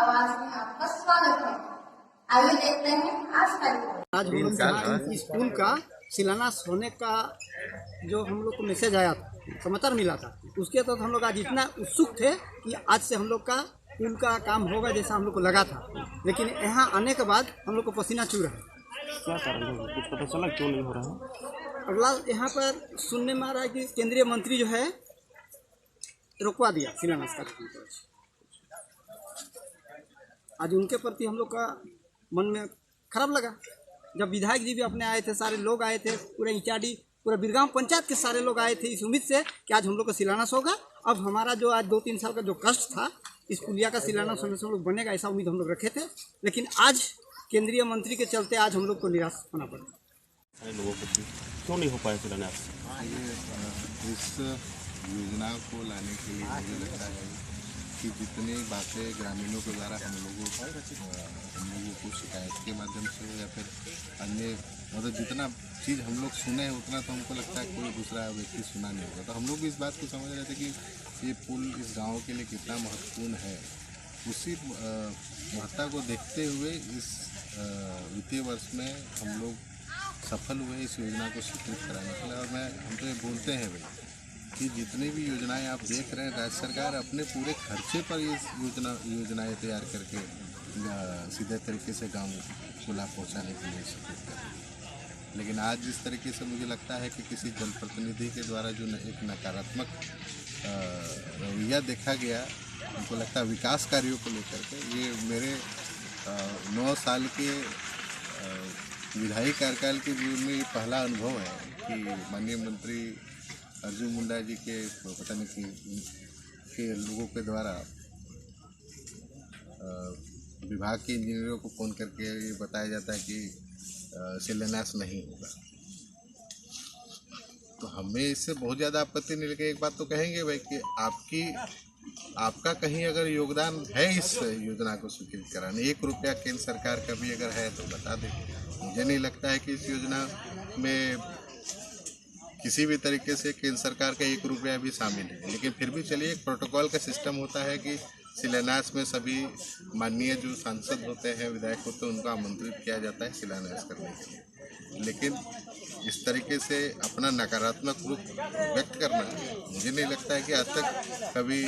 आवाज में आपका स्वागत है। आइए देखते हैं आज का रिपोर्ट। आज हम लोग स्कूल का शिलान्यास होने का जो हम लोग को मैसेज आया था, समाचार मिला था, उसके तहत हम लोग आज इतना उत्सुक थे कि आज से हम लोग का पुल का काम होगा जैसा हम लोग को लगा था। लेकिन यहाँ आने के बाद हम लोग को पसीना चू रहा है। क्या कारण है, कुछ पता चला क्यों नहीं हो रहा है? अगला यहाँ पर सुनने में आ रहा है कि केंद्रीय मंत्री जो है रोकवा दिया शिलान्यास का। आज उनके प्रति हम लोग का मन में खराब लगा। जब विधायक जी भी अपने आए थे, सारे लोग आए थे, पूरे इचाडी पूरा बिरगांव पंचायत के सारे लोग आए थे इस उम्मीद से कि आज हम लोग का शिलान्यास होगा। अब हमारा जो आज 2-3 साल का जो कष्ट था, इस पुलिया का शिलान्यास होने से हम लोग बनेगा ऐसा उम्मीद हम लोग रखे थे। लेकिन आज केंद्रीय मंत्री के चलते आज हम लोग को निराश होना पड़ा। सारे लोगों को क्यों नहीं हो पाया शिलान्यास? इस योजना को लाने के लिए मुझे लगता है कि जितनी बातें ग्रामीणों के द्वारा हम लोगों को शिकायत के माध्यम से या फिर अन्य मतलब जितना चीज़ हम लोग सुने उतना तो हमको लगता है कोई दूसरा व्यक्ति सुना नहीं होगा। तो हम लोग इस बात को समझ रहे थे कि ये पुल इस गांव के लिए कितना महत्वपूर्ण है। उसी महत्ता को देखते हुए इस वित्तीय वर्ष में हम लोग सफल हुए इस योजना को स्वीकृत कराने के लिए। और हम तो ये बोलते हैं भाई कि जितनी भी योजनाएं आप देख रहे हैं, राज्य सरकार अपने पूरे खर्चे पर ये योजनाएं तैयार करके सीधे तरीके से गांव को लाभ पहुँचाने के लिए स्वीकृत करें। लेकिन आज जिस तरीके से मुझे लगता है कि किसी जनप्रतिनिधि के द्वारा जो एक नकारात्मक रवैया देखा गया, हमको लगता है विकास कार्यों को लेकर के, ये मेरे 9 साल के विधायी कार्यकाल के जीवन में ये पहला अनुभव है कि माननीय मंत्री अर्जुन मुंडा जी के पता नहीं के लोगों के द्वारा विभाग के इंजीनियरों को फ़ोन करके ये बताया जाता है कि शिलान्यास नहीं होगा। तो हमें इससे बहुत ज़्यादा आपत्ति नहीं लगी। एक बात तो कहेंगे भाई कि आपका कहीं अगर योगदान है इस योजना को स्वीकृत कराने, 1 रुपया केंद्र सरकार का भी अगर है तो बता दें। मुझे नहीं लगता है कि इस योजना में किसी भी तरीके से केंद्र सरकार का 1 रुपया भी शामिल है। लेकिन फिर भी चलिए, एक प्रोटोकॉल का सिस्टम होता है कि शिलान्यास में सभी माननीय जो सांसद होते हैं, विधायक होते हैं, उनको आमंत्रित किया जाता है शिलान्यास करने के लिए। लेकिन इस तरीके से अपना नकारात्मक रूप व्यक्त करना मुझे नहीं लगता है कि आज तक कभी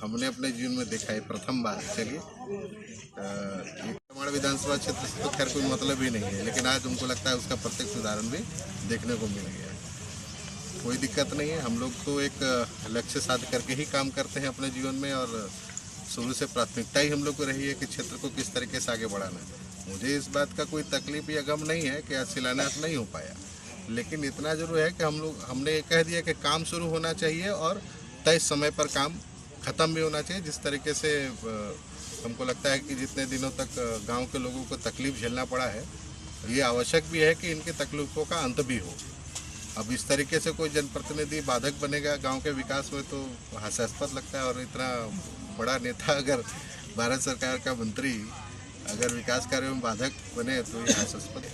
हमने अपने जीवन में देखा है, प्रथम बार। चलिए, हमारा विधानसभा क्षेत्र से तो खैर कोई मतलब ही नहीं है, लेकिन आज उनको लगता है उसका प्रत्यक्ष उदाहरण भी देखने को मिल गया है। कोई दिक्कत नहीं है, हम लोग तो एक लक्ष्य साध करके ही काम करते हैं अपने जीवन में, और शुरू से प्राथमिकता ही हम लोग को रही है कि क्षेत्र को किस तरीके से आगे बढ़ाना है। मुझे इस बात का कोई तकलीफ या गम नहीं है कि आज शिलान्यास नहीं हो पाया, लेकिन इतना जरूर है कि हमने ये कह दिया कि काम शुरू होना चाहिए और तय समय पर काम ख़त्म भी होना चाहिए। जिस तरीके से हमको लगता है कि जितने दिनों तक गाँव के लोगों को तकलीफ झेलना पड़ा है, ये आवश्यक भी है कि इनकी तकलीफ़ों का अंत भी हो। अब इस तरीके से कोई जनप्रतिनिधि बाधक बनेगा गांव के विकास में तो हास्यास्पद लगता है। और इतना बड़ा नेता अगर भारत सरकार का मंत्री अगर विकास कार्यों में बाधक बने तो ये हास्यास्पद है।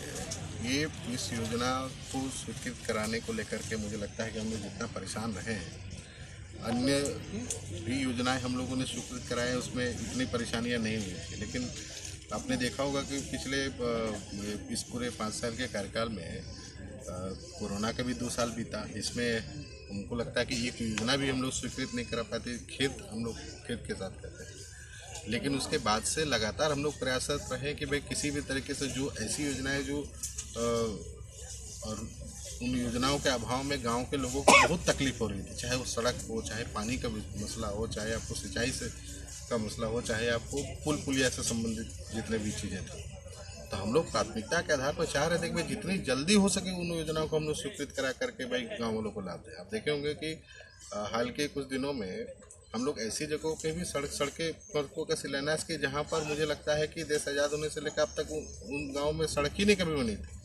ये इस योजना को स्वीकृत कराने को लेकर के मुझे लगता है कि हम लोग जितना परेशान रहे हैं, अन्य भी योजनाएं हम लोगों ने स्वीकृत कराए हैं, उसमें इतनी परेशानियां नहीं हुई थी। लेकिन आपने देखा होगा कि पिछले इस पूरे 5 साल के कार्यकाल में कोरोना का भी 2 साल बीता। इसमें हमको लगता है कि एक योजना भी हम लोग स्वीकृत नहीं करा पाते। हम लोग खेत के साथ करते हैं, लेकिन उसके बाद से लगातार हम लोग प्रयासरत रहे कि भाई किसी भी तरीके से जो ऐसी योजनाएं जो और उन योजनाओं के अभाव में गांव के लोगों को बहुत तकलीफ हो रही थी, चाहे वो सड़क हो, चाहे पानी का मसला हो, चाहे आपको सिंचाई से का मसला हो, चाहे आपको पुलिया से संबंधित जितने भी चीज़ें थी। तो हम लोग प्राथमिकता के आधार पर चाह रहे थे कि भाई जितनी जल्दी हो सके उन योजनाओं को हम लोग स्वीकृत करा करके भाई गाँव वालों को लाभ दें। आप देखे होंगे कि हाल के कुछ दिनों में हम लोग ऐसी जगहों पे भी सड़कों का शिलान्यास किए जहाँ पर मुझे लगता है कि देश आज़ाद होने से लेकर अब तक उन गाँव में सड़क ही नहीं कभी बनी थी।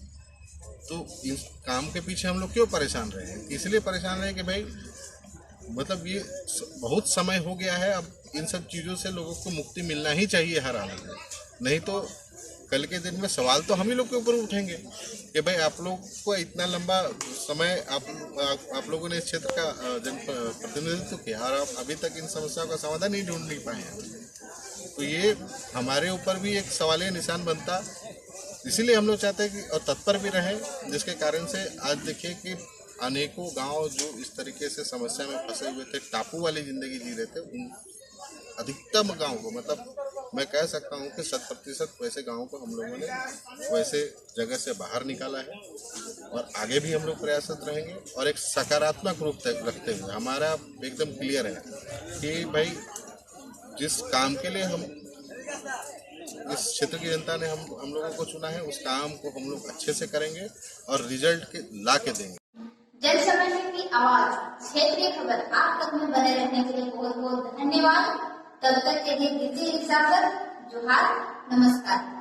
तो इस काम के पीछे हम लोग क्यों परेशान रहे हैं? इसलिए परेशान रहे कि भाई मतलब ये बहुत समय हो गया है, अब इन सब चीज़ों से लोगों को मुक्ति मिलना ही चाहिए हर हालत में। नहीं तो कल के दिन में सवाल तो हम ही लोग के ऊपर उठेंगे कि भाई आप लोग को इतना लंबा समय आप लोगों ने इस क्षेत्र का प्रतिनिधित्व किया और आप अभी तक इन समस्याओं का समाधान नहीं ढूंढ नहीं पाए हैं। तो ये हमारे ऊपर भी एक सवालिया निशान बनता, इसीलिए हम लोग चाहते हैं कि और तत्पर भी रहे, जिसके कारण से आज देखिए कि अनेकों गांव जो इस तरीके से समस्या में फंसे हुए थे, टापू वाली जिंदगी जी रहे थे, उन अधिकतम गांव को, मतलब मैं कह सकता हूं कि 100% वैसे गांवों को हम लोगों ने वैसे जगह से बाहर निकाला है और आगे भी हम लोग प्रयासरत रहेंगे। और एक सकारात्मक रूप रखते हुए हमारा एकदम क्लियर है कि भाई जिस काम के लिए हम इस क्षेत्र की जनता ने हम लोगों को चुना है, उस काम को हम लोग अच्छे से करेंगे और रिजल्ट ला के देंगे। जन समस्या की आवाज क्षेत्रीय खबर आप तक में बने रहने के लिए बहुत बहुत धन्यवाद। तब तक के लिए दीजिए इजाजत। जोहार, नमस्कार।